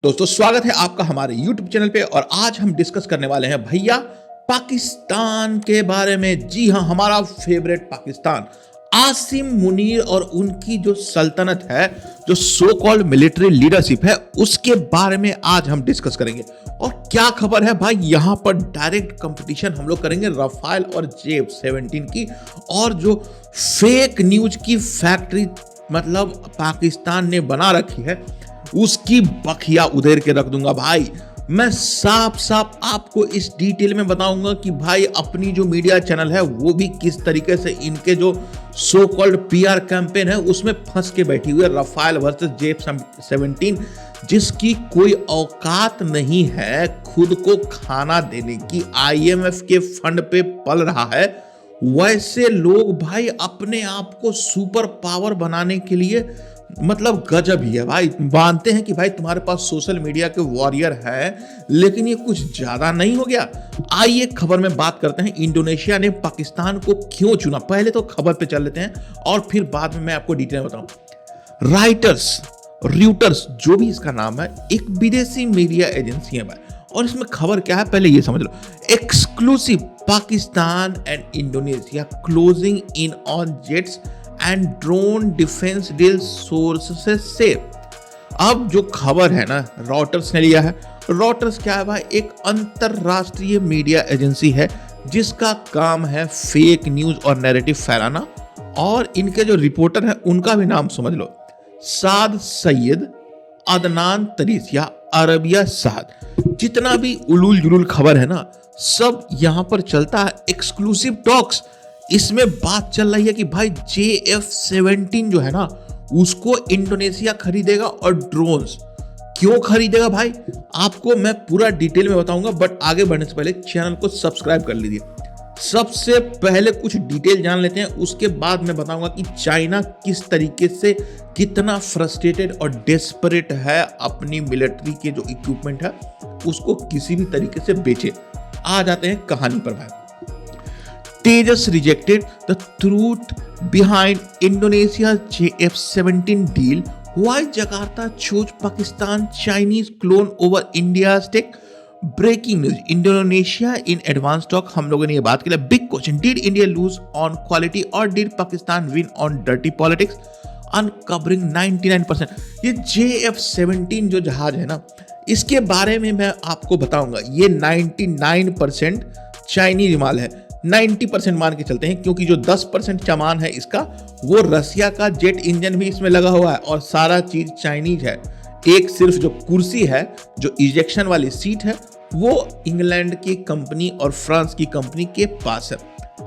दोस्तों स्वागत है आपका हमारे YouTube चैनल पे और आज हम डिस्कस करने वाले हैं भैया पाकिस्तान के बारे में। जी हाँ, हमारा फेवरेट पाकिस्तान, आसिम मुनीर और उनकी जो सल्तनत है, जो सो कॉल्ड मिलिट्री लीडरशिप है, उसके बारे में आज हम डिस्कस करेंगे। और क्या खबर है भाई, यहाँ पर डायरेक्ट कंपटीशन हम लोग करेंगे रफाल और JF-17 की। और जो फेक न्यूज की फैक्ट्री मतलब पाकिस्तान ने बना रखी है, उसकी बखिया उधेर के रख दूंगा भाई। मैं साफ साफ आपको इस डिटेल में बताऊंगा कि भाई अपनी जो मीडिया चैनल है वो भी किस तरीके से इनके जो सो कॉल्ड PR कैंपेन है उसमें फंस के बैठी हुई है। रफाल वर्सेस JF-17 जिसकी कोई औकात नहीं है खुद को खाना देने की, IMF के फंड पे पल रहा है, वैसे लोग भाई अपने आप को सुपर पावर बनाने के लिए मतलब गजब ही है भाई। मानते हैं कि भाई तुम्हारे पास सोशल मीडिया के वॉरियर है, लेकिन ये कुछ ज्यादा नहीं हो गया। आइए खबर में बात करते हैं, इंडोनेशिया ने पाकिस्तान को क्यों चुना। पहले तो खबर पे चल लेते हैं और फिर बाद में मैं आपको डिटेल बताऊं। रॉयटर्स जो भी इसका नाम है, एक विदेशी मीडिया एजेंसी है भाई। और इसमें खबर क्या है पहले ये समझ लो। Exclusive, Pakistan and Indonesia closing in on jets and drone defence deal sources से। अब जो खबर है ना, रॉयटर्स ने लिया है। रॉयटर्स क्या है भाई, एक अंतरराष्ट्रीय मीडिया एजेंसी है जिसका काम है फेक न्यूज और नैरेटिव फैलाना। और इनके जो रिपोर्टर हैं उनका भी नाम समझ लो, साद सैयद, अदनान तरीसिया, अरबिया साद। जितना भी उलूल जुलूल खबर है ना, सब यहां पर चलता है एक्सक्लूसिव टॉक्स। इसमें बात चल रही है कि भाई JF-17 जो है ना उसको इंडोनेशिया खरीदेगा। और ड्रोन्स क्यों खरीदेगा भाई, आपको मैं पूरा डिटेल में बताऊंगा, बट आगे बढ़ने से पहले चैनल को सब्सक्राइब कर लीजिए। सबसे पहले कुछ डिटेल जान लेते हैं, उसके बाद मैं बताऊंगा कि चाइना किस तरीके से कितना फ्रस्ट्रेटेड और डेस्परेट है अपनी मिलिट्री के जो इक्विपमेंट है उसको किसी भी तरीके से बेचे। आ जाते हैं कहानी पर भाई। Tejas rejected the truth behind Indonesia's JF-17 deal. Why Jakarta chose Pakistan Chinese clone over India's tech? Breaking news. Indonesia in advanced talk. हम लोगों ने ये बात की। Big question. Did India lose on quality or did Pakistan win on dirty politics? Uncovering 99%. ये JF-17 जो जहाज है ना, इसके बारे में मैं आपको बताऊंगा। ये 99% चाइनीज माल है। 90% मान के चलते हैं, क्योंकि जो 10% सामान है इसका वो रसिया का जेट इंजन भी इसमें लगा हुआ है और सारा चीज चाइनीज है। एक सिर्फ जो कुर्सी है, जो इजेक्शन वाली सीट है, वो इंग्लैंड की कंपनी और फ्रांस की कंपनी के पास है।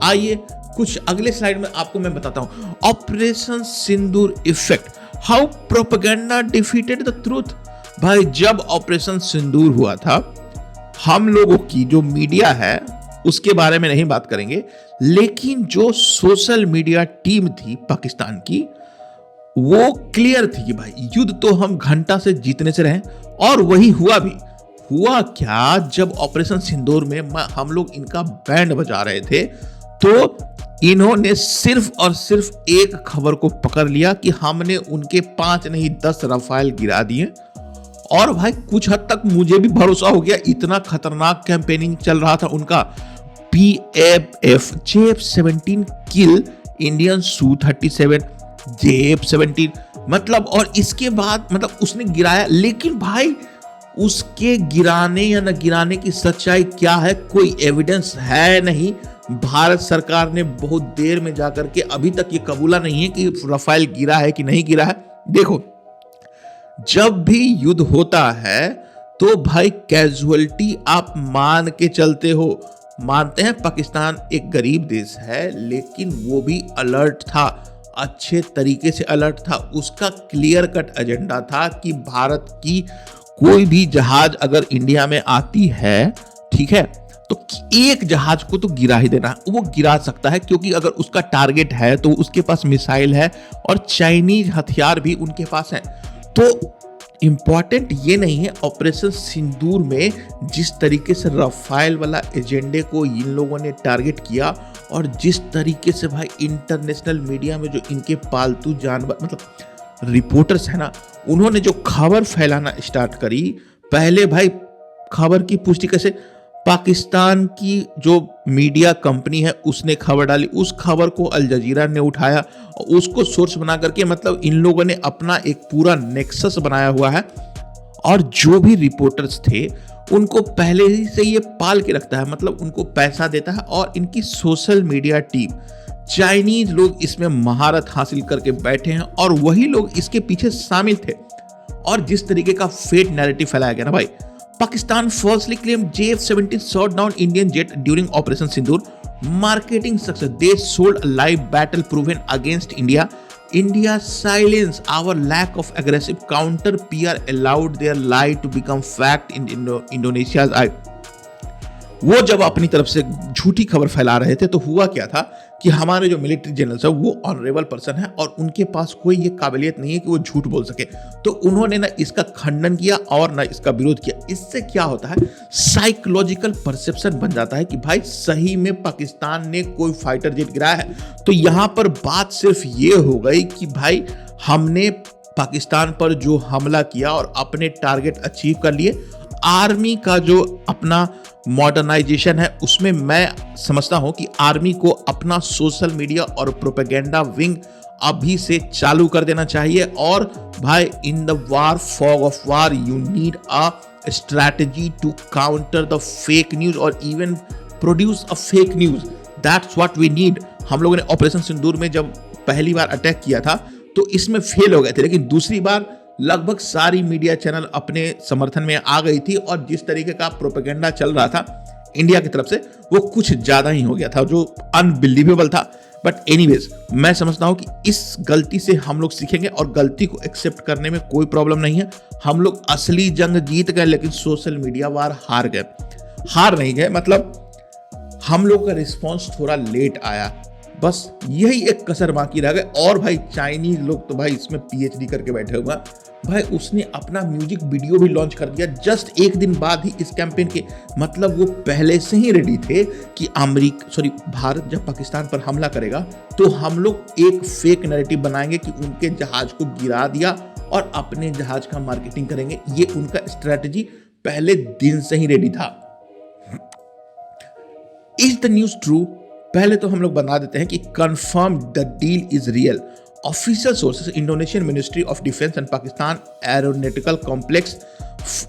आइए कुछ अगले स्लाइड में आपको मैं बताता हूं। Operation Sindoor effect, how propaganda defeated the truth. भाई जब ऑपरेशन सिंदूर हुआ था, हम लोगों की जो मीडिया है उसके बारे में नहीं बात करेंगे, लेकिन जो सोशल मीडिया टीम थी पाकिस्तान की, वो क्लियर थी कि भाई युद्ध तो हम घंटा से जीतने से रहे। और वही हुआ भी। हुआ क्या, जब ऑपरेशन सिंदूर में हम लोग इनका बैंड बजा रहे थे तो इन्होंने सिर्फ और सिर्फ एक खबर को पकड़ लिया कि हमने उनके 5 नहीं 10 रफाल गिरा दिए। और भाई कुछ हद तक मुझे भी भरोसा हो गया, इतना खतरनाक कैंपेनिंग चल रहा था उनका। PFF JF-17 किल इंडियन Su-37 JF-17 मतलब। और इसके बाद मतलब उसने गिराया, लेकिन भाई उसके गिराने या न गिराने की सच्चाई क्या है, कोई एविडेंस है नहीं। भारत सरकार ने बहुत देर में जाकर के अभी तक ये कबूला नहीं है कि रफाल गिरा है कि नहीं गिरा है। देखो, जब भी युद्ध होता है तो भाई कैजुअलिटी आप मान के चलते हो। मानते हैं पाकिस्तान एक गरीब देश है, लेकिन वो भी अलर्ट था, अच्छे तरीके से अलर्ट था। उसका क्लियर कट एजेंडा था कि भारत की कोई भी जहाज अगर इंडिया में आती है, ठीक है, तो एक जहाज को तो गिरा ही देना। वो गिरा सकता है क्योंकि अगर उसका टारगेट है तो उसके पास मिसाइल है और चाइनीज हथियार भी उनके पास है। तो इंपॉर्टेंट ये नहीं है ऑपरेशन सिंदूर में जिस तरीके से रफाल वाला एजेंडे को इन लोगों ने टारगेट किया और जिस तरीके से भाई इंटरनेशनल मीडिया में जो इनके पालतू जानवर मतलब रिपोर्टर्स है ना, उन्होंने जो खबर फैलाना स्टार्ट करी, पहले भाई खबर की पुष्टि कैसे, पाकिस्तान की जो मीडिया कंपनी है उसने खबर डाली, उस खबर को अल जजीरा ने उठाया और उसको सोर्स बना करके, मतलब इन लोगों ने अपना एक पूरा नेक्सस बनाया हुआ है और जो भी रिपोर्टर्स थे उनको पहले ही से ये पाल के रखता है, मतलब उनको पैसा देता है। और इनकी सोशल मीडिया टीम, चाइनीज लोग इसमें महारत हासिल करके बैठे हैं और वही लोग इसके पीछे शामिल थे। और जिस तरीके का फेक नैरेटिव फैलाया गया ना भाई, Pakistan falsely claimed JF-17 shot down Indian jet during Operation Sindoor. Marketing success. They sold a live battle proven against India. India's silence, our lack of aggressive counter PR allowed their lie to become fact in Indonesia's eye. वो जब अपनी तरफ से झूठी खबर फैला रहे थे तो हुआ क्या था कि हमारे जो मिलिट्री जनरल्स है वो ऑनरेबल पर्सन है और उनके पास कोई ये काबिलियत नहीं है कि वो झूठ बोल सके, तो उन्होंने ना इसका खंडन किया और ना इसका विरोध किया। इससे क्या होता है, साइकोलॉजिकल परसेप्शन बन जाता है कि भाई सही में पाकिस्तान ने कोई फाइटर जेट गिराया है। तो यहां पर बात सिर्फ ये हो गई कि भाई हमने पाकिस्तान पर जो हमला किया और अपने टारगेट अचीव कर लिए। आर्मी का जो अपना मॉडर्नाइजेशन है उसमें मैं समझता हूं कि आर्मी को अपना सोशल मीडिया और प्रोपेगेंडा विंग अभी से चालू कर देना चाहिए। और भाई in the war, fog of war, you need a strategy to counter the fake news और even produce a fake news. That's what we need. हम लोगों ने ऑपरेशन सिंदूर में जब पहली बार अटैक किया था तो इसमें फेल हो गए थे, लेकिन दूसरी बार लगभग सारी मीडिया चैनल अपने समर्थन में आ गई थी और जिस तरीके का प्रोपेगेंडा चल रहा था इंडिया की तरफ से वो कुछ ज्यादा ही हो गया था, जो अनबिलीवेबल था। बट एनीवेज, मैं समझता हूं कि इस गलती से हम लोग सीखेंगे और गलती को एक्सेप्ट करने में कोई प्रॉब्लम नहीं है। हम लोग असली जंग जीत गए लेकिन सोशल मीडिया वार हार गए। हार नहीं गए, मतलब हम लोग का रिस्पॉन्स थोड़ा लेट आया, बस यही एक कसर बाकी रह गए। और भाई चाइनीज लोग तो भाई इसमें PhD करके बैठे हुए हैं। भाई उसने अपना म्यूजिक वीडियो भी लॉन्च कर दिया जस्ट एक दिन बाद ही इस कैंपेन के, मतलब वो पहले से ही रेडी थे कि भारत जब पाकिस्तान पर हमला करेगा तो हम लोग एक फेक नैरेटिव बनाएंगे कि उनके जहाज को गिरा दिया और अपने जहाज का मार्केटिंग करेंगे। ये उनका स्ट्रेटजी पहले दिन से ही रेडी था। Is the news true? पहले तो हम लोग बता देते हैं कि confirm the deal is real. Official sources, Indonesian ministry of defence and Pakistan aeronautical complex,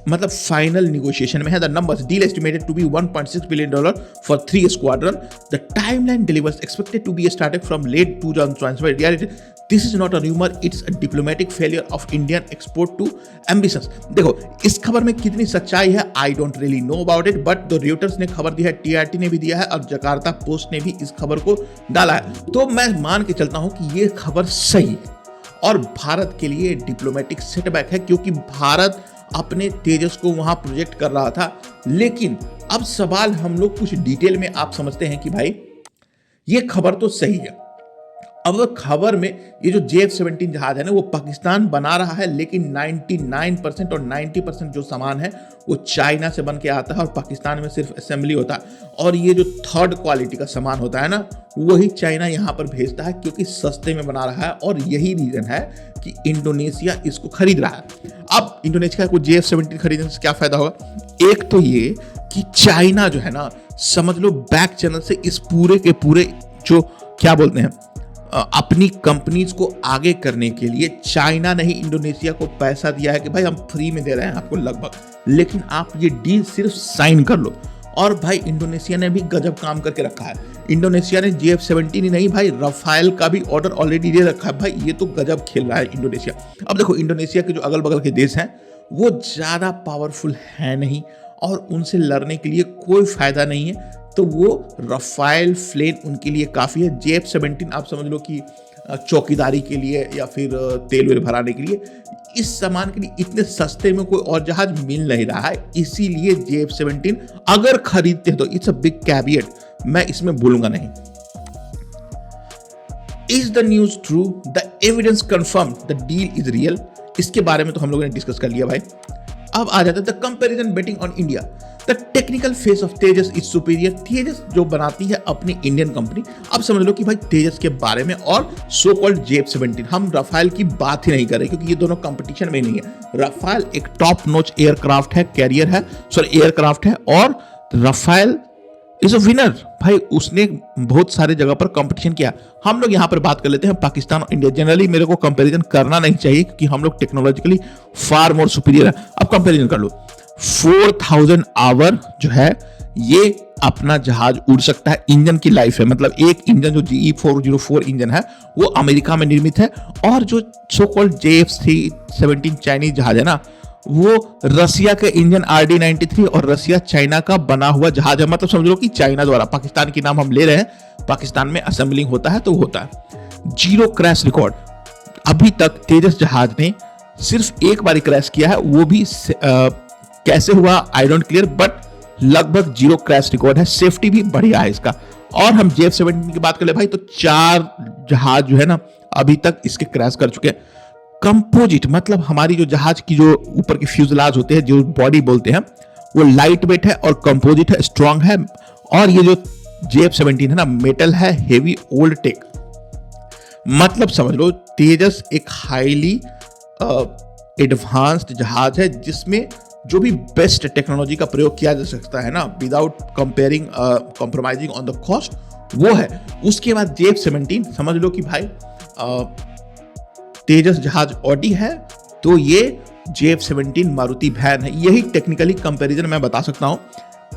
मतलब फाइनल निगोशिएशन में है। The numbers, deal estimated to be $1.6 billion for 3 squadron. The timeline delivers expected to be started from late 2025। Reality, this is not a rumour, it's a diplomatic failure of Indian export to ambitions. देखो इस खबर में कितनी सच्चाई है I don't really know about it, but the Reuters ने खबर दी है, TRT ने भी दिया है और जकार्ता पोस्ट ने भी इस खबर को डाला है। तो मैं मान के चलता हूं कि ये खबर सही है और भारत के लिए डिप्लोमेटिक सेटबैक है, क्योंकि भारत अपने तेजस को वहां प्रोजेक्ट कर रहा था। लेकिन अब सवाल हम लोग कुछ डिटेल में आप समझते हैं कि भाई ये खबर तो सही है। अब खबर में ये जो JF-17 जहाज है ना वो पाकिस्तान बना रहा है, लेकिन 99% और 90% जो सामान है वो चाइना से बन के आता है और पाकिस्तान में सिर्फ असेंबली होता है। और ये जो थर्ड क्वालिटी का सामान होता है ना वही चाइना यहाँ पर भेजता है, क्योंकि सस्ते में बना रहा है। और यही रीजन है कि इंडोनेशिया इसको खरीद रहा है। अब इंडोनेशिया को JF-17 खरीदने से क्या फायदा होगा? एक तो ये कि चाइना जो है ना, समझ लो बैक चैनल से इस पूरे के पूरे जो क्या बोलते हैं अपनी कंपनीज को आगे करने के लिए चाइना ने ही इंडोनेशिया को पैसा दिया है कि भाई हम फ्री में दे रहे हैं आपको लगभग, लेकिन आप ये डील सिर्फ साइन कर लो। और भाई इंडोनेशिया ने भी गजब काम करके रखा है। इंडोनेशिया ने JF-17 ही नहीं भाई रफाल का भी ऑर्डर ऑलरेडी दे रखा है। भाई ये तो गजब खेल रहा है इंडोनेशिया। अब देखो इंडोनेशिया के जो अगल बगल के देश हैं वो ज़्यादा पावरफुल है नहीं और उनसे लड़ने के लिए कोई फायदा नहीं है, तो वो रफाल प्लेन उनके लिए काफ़ी है। JF-17 आप समझ लो कि चौकीदारी के लिए या फिर तेल वेल भराने के लिए, इस सामान के लिए इतने सस्ते में कोई और जहाज मिल नहीं रहा है। इसीलिए JF-17 अगर खरीदते हैं तो इट्स अ बिग कैविएट, मैं इसमें भूलूंगा नहीं। Is the news true? The evidence confirm the deal is real. इसके बारे में तो हम लोगों ने डिस्कस कर लिया भाई। अब आ जाता है the comparison betting on India. The technical face of Tejas is superior. Tejas जो बनाती है अपनी इंडियन कंपनी, अब समझ लो कि भाई तेजस के बारे में, और सो कॉल्ड JF-17। हम रफाल की बात ही नहीं कर रहे क्योंकि ये दोनों कंपटीशन में नहीं है। रफाल एक टॉप नॉच एयरक्राफ्ट है, कैरियर है, सॉरी एयरक्राफ्ट है, और रफाल इज अ विनर भाई। उसने बहुत सारे जगह पर कंपटीशन किया। हम लोग यहाँ पर बात कर लेते हैं पाकिस्तान और इंडिया। जनरली मेरे को कंपैरिजन करना नहीं चाहिए क्योंकि हम लोग टेक्नोलॉजिकली फार मोर सुपीरियर है। अब कंपैरिजन कर लो। 4000 आवर जो है ये अपना जहाज उड़ सकता है। इंजन की लाइफ है, मतलब एक इंजन जो GE404 इंजन है वो अमेरिका में निर्मित है, और जो सो कॉल्ड JF-17 चाइनीज जहाज है ना, वो रसिया के इंजन RD-93 और रसिया चाइना का बना हुआ जहाज है। मतलब समझ लो कि चाइना द्वारा, पाकिस्तान की नाम हम ले रहे हैं, पाकिस्तान में असेंबलिंग होता है तो होता है। 0 क्रैश रिकॉर्ड। अभी तक तेजस जहाज ने सिर्फ एक बार क्रैश किया है, वो भी कैसे हुआ आई डोंट क्लियर, बट लगभग 0 क्रैश रिकॉर्ड है। सेफ्टी भी बढ़िया है इसका। और हम JF-17 की बात कर ले भाई, तो 4 जहाज जो है ना अभी तक इसके क्रैश कर चुके हैं। कंपोजिट मतलब हमारी जो जहाज की जो ऊपर की फ्यूजलाज होते हैं, जो बॉडी बोलते हैं, वो लाइट वेट है और कंपोजिट है, स्ट्रांग है। और ये जो JF-17 है ना, मेटल है, हेवी ओल्ड टेक। मतलब समझ लो तेजस एक हाईली एडवांस्ड जहाज है जिसमें जो भी बेस्ट टेक्नोलॉजी का प्रयोग किया जा सकता है ना, without comparing compromising on the cost, वो है। उसके बाद JF-17 समझ लो कि भाई तेजस जहाज ऑडी है, तो ये JF-17 मारुति वैन है। यही टेक्निकली कंपैरिजन मैं बता सकता हूं।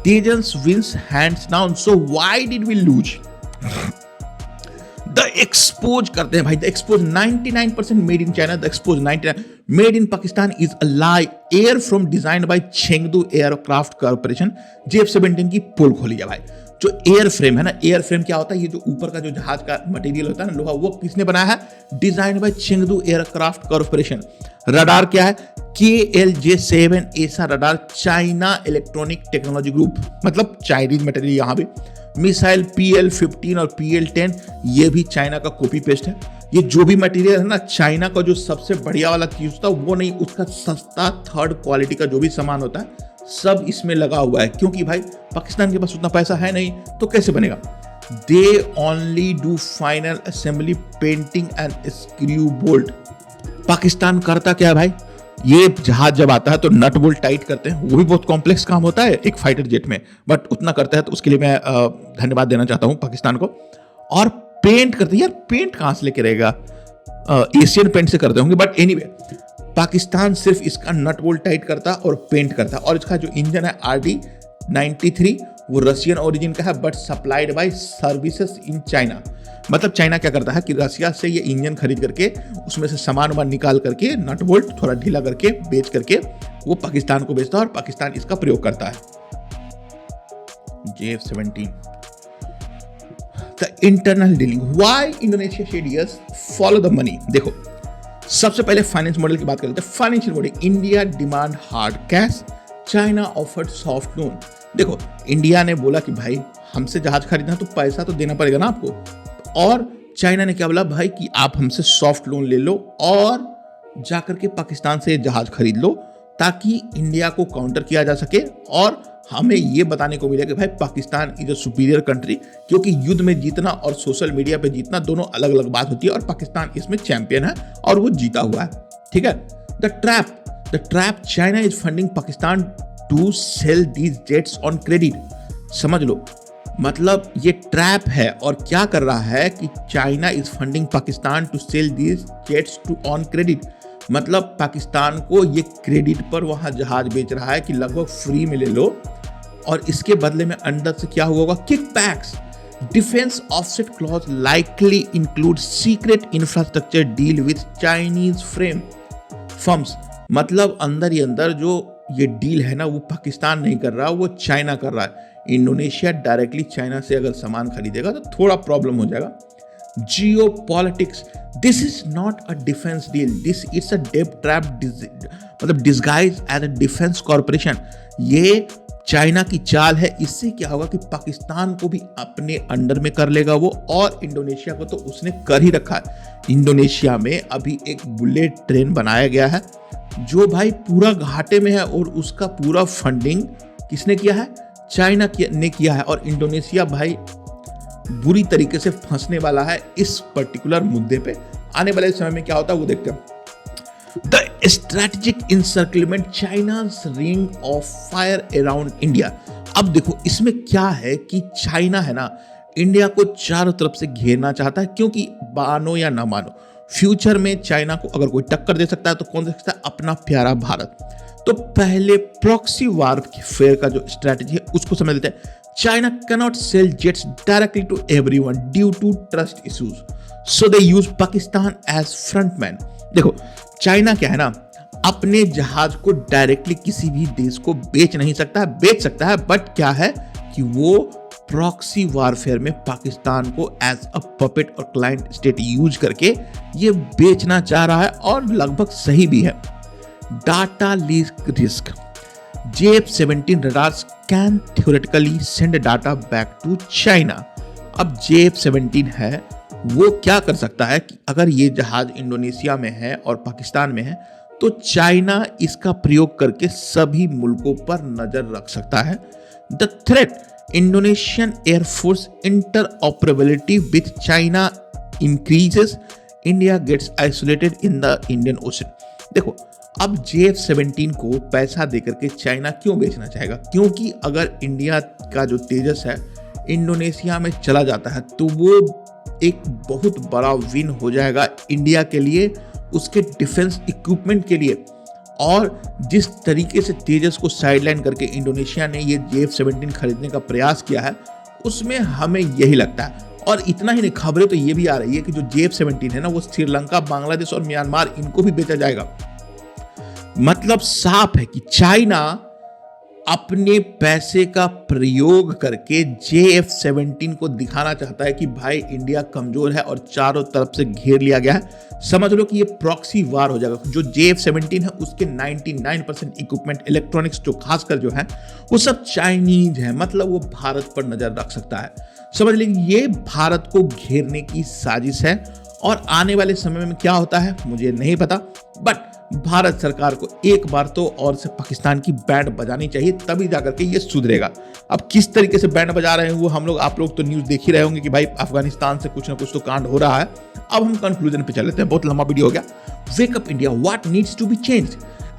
Tejas wins hands down, so why did we lose? The expose करते हैं भाई, the expose 99% made in China, the expose 99 made in Pakistan is a lie. Airframe designed by Chengdu aircraft corporation. JF-17 की पोल खोली है भाई। जो एयर फ्रेम है ना, एयर फ्रेम क्या होता है, ये जो ऊपर का जो जहाज का मटेरियल होता है ना, लोहा, वो किसने बनाया है? Design by Chengdu aircraft corporation. Radar क्या है? KLJ-7 ऐसा radar, China electronic technology group, मतलब चाइनीज मटेरियल। यहाँ भी मिसाइल PL-15 और PL-10, ये भी चाइना का कॉपी पेस्ट है। ये जो भी मटेरियल है ना, चाइना का जो सबसे बढ़िया वाला चीज होता है वो नहीं, उसका सस्ता थर्ड क्वालिटी का जो भी सामान होता है सब इसमें लगा हुआ है। क्योंकि भाई पाकिस्तान के पास उतना पैसा है नहीं, तो कैसे बनेगा? They only do final assembly, painting and screw bolt. Pakistan करता क्या है भाई, ये जहाज जब आता है तो नट बोल्ट टाइट करते हैं, वो भी बहुत कॉम्प्लेक्स काम होता है एक फाइटर जेट में, बट उतना करता है, तो उसके लिए मैं धन्यवाद देना चाहता हूं पाकिस्तान को। और पेंट करते हैं, यार पेंट कहां से लेके रहेगा, एशियन पेंट से करते होंगे, बट एनीवे पाकिस्तान सिर्फ इसका नट बोल्ट टाइट करता और पेंट करता। और इसका जो इंजन है RD-93 वो रशियन ओरिजिन का है, but supplied by services in China. मतलब चाइना क्या करता है कि रशिया से ये इंजन खरीद करके उसमें से सामान वामान निकाल करके, नट बोल्ट थोड़ा ढीला करके, बेच करके वो पाकिस्तान को बेचता है और पाकिस्तान इसका प्रयोग करता है। JF-17 the internal dealing, why Indonesia said yes, follow the money. देखो सबसे पहले फाइनेंस मॉडल की बात करते हैं। Financial model, India demand hard cash, China offered soft loan. देखो इंडिया ने बोला कि भाई हमसे जहाज खरीदना तो पैसा तो देना पड़ेगा ना आपको, और चाइना ने क्या बोला भाई कि आप हमसे सॉफ्ट लोन ले लो और जाकर के पाकिस्तान से जहाज खरीद लो, ताकि इंडिया को काउंटर किया जा सके और हमें ये बताने को मिले कि भाई Pakistan is a superior country. क्योंकि युद्ध में जीतना और सोशल मीडिया पे जीतना दोनों अलग अलग बात होती है, और पाकिस्तान इसमें चैंपियन है और वो जीता हुआ है। ठीक है। The trap, China is funding Pakistan to sell these jets on credit. समझ लो, मतलब ये ट्रैप है, और क्या कर रहा है कि China is funding Pakistan to sell these jets to on credit. मतलब पाकिस्तान को ये क्रेडिट पर वहां जहाज बेच रहा है कि लगभग फ्री में ले लो, और इसके बदले में अंदर से क्या हुआ होगा, kickbacks. Defence offset clause likely include secret infrastructure deal with Chinese frame firms. मतलब अंदर ही अंदर जो ये डील है ना, वो पाकिस्तान नहीं कर रहा, वो चाइना कर रहा है। इंडोनेशिया डायरेक्टली चाइना से अगर सामान खरीदेगा तो थोड़ा प्रॉब्लम हो जाएगा। Geopolitics, this is not a defence deal, this it's a debt trap, मतलब disguise as a defence corporation. ये चाइना की चाल है। इससे क्या होगा कि पाकिस्तान को भी अपने अंडर में कर लेगा वो, और इंडोनेशिया को तो उसने कर ही रखा है। इंडोनेशिया में अभी एक बुलेट ट्रेन बनाया गया है जो भाई पूरा घाटे में है, और उसका पूरा फंडिंग किसने किया है? चाइना ने किया है। और इंडोनेशिया भाई बुरी तरीके से फंसने वाला है इस पर्टिकुलर मुद्दे पे। आने वाले समय में क्या होता है वो देखते हैं। The strategic इंसर्कलमेंट China's ring of fire around India. अब देखो इसमें क्या है कि चाइना है ना, इंडिया को चारों तरफ से घेरना चाहता है, क्योंकि मानो या ना मानो फ्यूचर में चाइना को अगर कोई टक्कर दे सकता है तो कौन दे सकता है? अपना प्यारा भारत। तो पहले प्रॉक्सी वारफेयर का जो स्ट्रेटेजी है उसको समझ लेते हैं। China cannot sell jets directly to everyone due to trust issues, so they use Pakistan as frontman. देखो चाइना क्या है ना, अपने जहाज को डायरेक्टली किसी भी देश को बेच नहीं सकता है, बेच सकता है, बट क्या है कि वो प्रॉक्सी वारफेयर में पाकिस्तान को एज अ पपेट और क्लाइंट स्टेट यूज करके ये बेचना चाह रहा है, और लगभग सही भी है। Data leak risk. JF-17 radars can theoretically send data back to China। अब JF-17 है वो क्या कर सकता है कि अगर ये जहाज इंडोनेशिया में है और पाकिस्तान में है तो चाइना इसका प्रयोग करके सभी मुल्कों पर नजर रख सकता है। The threat Indonesian air force interoperability with China increases, India gets isolated in the Indian Ocean. देखो अब JF-17 को पैसा देकर के चाइना क्यों बेचना चाहेगा? क्योंकि अगर इंडिया का जो तेजस है इंडोनेशिया में चला जाता है तो वो एक बहुत बड़ा विन हो जाएगा इंडिया के लिए, उसके डिफेंस इक्विपमेंट के लिए। और जिस तरीके से तेजस को साइडलाइन करके इंडोनेशिया ने ये JF-17 खरीदने का प्रयास किया है उसमें हमें यही लगता है। और इतना ही नहीं, खबरें तो ये भी आ रही है कि जो JF-17 है ना वो श्रीलंका, बांग्लादेश और म्यांमार इनको भी बेचा जाएगा। मतलब साफ है कि चाइना अपने पैसे का प्रयोग करके JF-17 को दिखाना चाहता है कि भाई इंडिया कमजोर है और चारों तरफ से घेर लिया गया है। समझ लो कि ये प्रॉक्सी वार हो जाएगा। जो JF-17 है उसके 99% इक्विपमेंट, इलेक्ट्रॉनिक्स जो खासकर जो है वो सब चाइनीज है, मतलब वो भारत पर नजर रख सकता है। समझ लीजिए ये भारत को घेरने की साजिश है। और आने वाले समय में क्या होता है मुझे नहीं पता, बट भारत सरकार को एक बार तो और से पाकिस्तान की बैंड बजानी चाहिए, तभी जाकर के ये सुधरेगा। अब किस तरीके से बैंड बजा रहे हैं वो हम लोग, आप लोग तो न्यूज़ देख ही रहे होंगे कि भाई अफगानिस्तान से कुछ ना कुछ तो कांड हो रहा है। अब हम कंक्लूजन पे चल लेते हैं, बहुत लंबा वीडियो हो गया। Wake up India, what needs to be changed?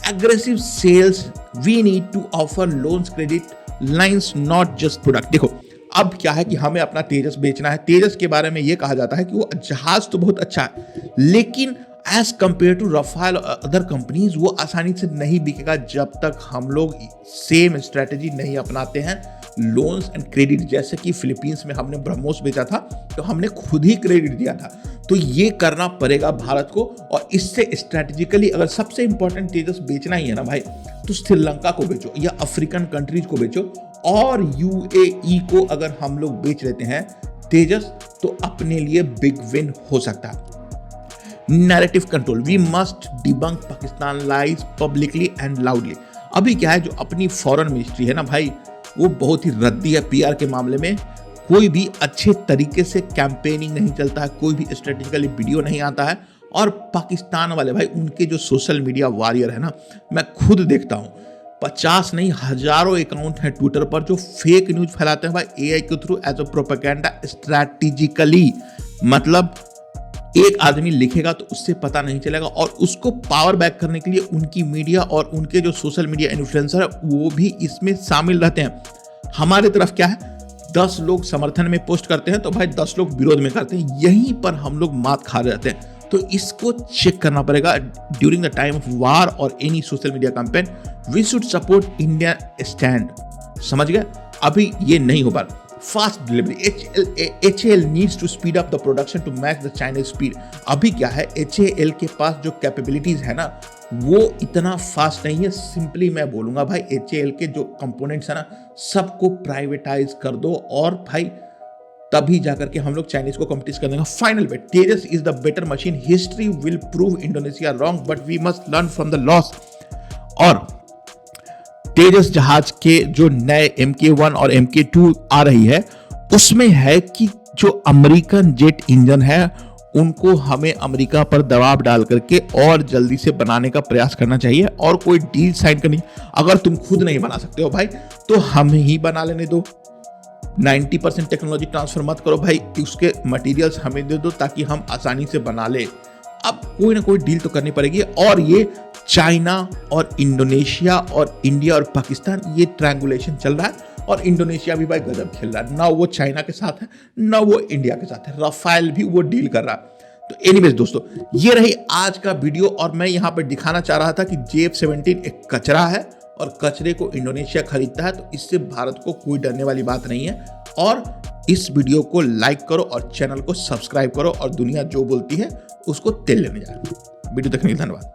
Aggressive sales, we need to offer loans, credit lines, not just product. देखो अब क्या है कि हमें अपना तेजस बेचना है। तेजस के बारे में ये कहा जाता है कि वो जहाज तो बहुत अच्छा है, लेकिन एज कंपेयर टू रफाल और अदर कंपनीज वो आसानी से नहीं बिकेगा जब तक हम लोग सेम स्ट्रेटेजी नहीं अपनाते हैं। लोन्स एंड क्रेडिट, जैसे कि फिलीपींस में हमने ब्रह्मोस बेचा था तो हमने खुद ही क्रेडिट दिया था, तो ये करना पड़ेगा भारत को। और इससे स्ट्रेटेजिकली अगर सबसे इंपॉर्टेंट तेजस बेचना ही है ना भाई, तो श्रीलंका को बेचो या अफ्रीकन कंट्रीज को बेचो, और UAE को अगर हम लोग बेच लेते हैं तेजस तो अपने लिए बिग विन हो सकता है। Narrative control, we must debunk Pakistan lies publicly and loudly. अभी क्या है, जो अपनी फॉरेन मिनिस्ट्री है ना भाई, वो बहुत ही रद्दी है PR के मामले में। कोई भी अच्छे तरीके से कैंपेनिंग नहीं चलता है, कोई भी स्ट्रेटेजिकली वीडियो नहीं आता है। और पाकिस्तान वाले भाई, उनके जो सोशल मीडिया वॉरियर है ना, मैं खुद देखता हूँ 50 नहीं हजारों अकाउंट हैं ट्विटर पर जो फेक न्यूज फैलाते हैं भाई AI के through as a propaganda strategically. मतलब एक आदमी लिखेगा तो उससे पता नहीं चलेगा, और उसको पावर बैक करने के लिए उनकी मीडिया और उनके जो सोशल मीडिया इन्फ्लुएंसर है वो भी इसमें शामिल रहते हैं। हमारे तरफ क्या है, 10 लोग समर्थन में पोस्ट करते हैं तो भाई 10 लोग विरोध में करते हैं, यहीं पर हम लोग मात खा रहे हैं। तो इसको चेक करना पड़ेगा during the time of war और any social media campaign. We should support India stand, समझ गए? अभी ये नहीं हो पा। Fast delivery, HAL needs to speed up the production to match the Chinese speed. अभी क्या है, HAL के पास जो कैपेबिलिटीज है ना वो इतना फास्ट नहीं है। सिंपली मैं बोलूंगा भाई, HAL के जो कंपोनेंट्स है ना सबको प्राइवेटाइज कर दो, और भाई तभी जाकर के हम लोग चाइनीज को कॉम्पिटिट कर देंगे। Final bet, Tejas is the better machine, history will prove Indonesia wrong, but we must learn from the loss. और तेजस जहाज के जो नए MK1 और MK2 आ रही है उसमें है कि जो अमेरिकन जेट इंजन है उनको हमें अमेरिका पर दबाव डाल करके और जल्दी से बनाने का प्रयास करना चाहिए और कोई डील साइन करनी। अगर तुम खुद नहीं बना सकते हो भाई तो हमें ही बना लेने दो। 90% टेक्नोलॉजी ट्रांसफर मत करो भाई, उसके मटेरियल्स हमें दे दो ताकि हम आसानी से बना ले। अब कोई ना कोई डील तो करनी पड़ेगी। और ये चाइना और इंडोनेशिया और इंडिया और पाकिस्तान ये ट्रायंगुलेशन चल रहा है और इंडोनेशिया भी भाई गजब खेल रहा है, ना वो चाइना के साथ है ना वो इंडिया के साथ है। राफेल भी वो डील कर रहा है। तो एनीवेज दोस्तों, ये रही आज का वीडियो और मैं यहाँ पे दिखाना चाह रहा था कि JF-17 एक कचरा है और कचरे को इंडोनेशिया खरीदता है, तो इससे भारत को कोई डरने वाली बात नहीं है। और इस वीडियो को लाइक करो और चैनल को सब्सक्राइब करो और दुनिया जो बोलती है उसको तेल लेने जाए। वीडियो देखने के लिए धन्यवाद।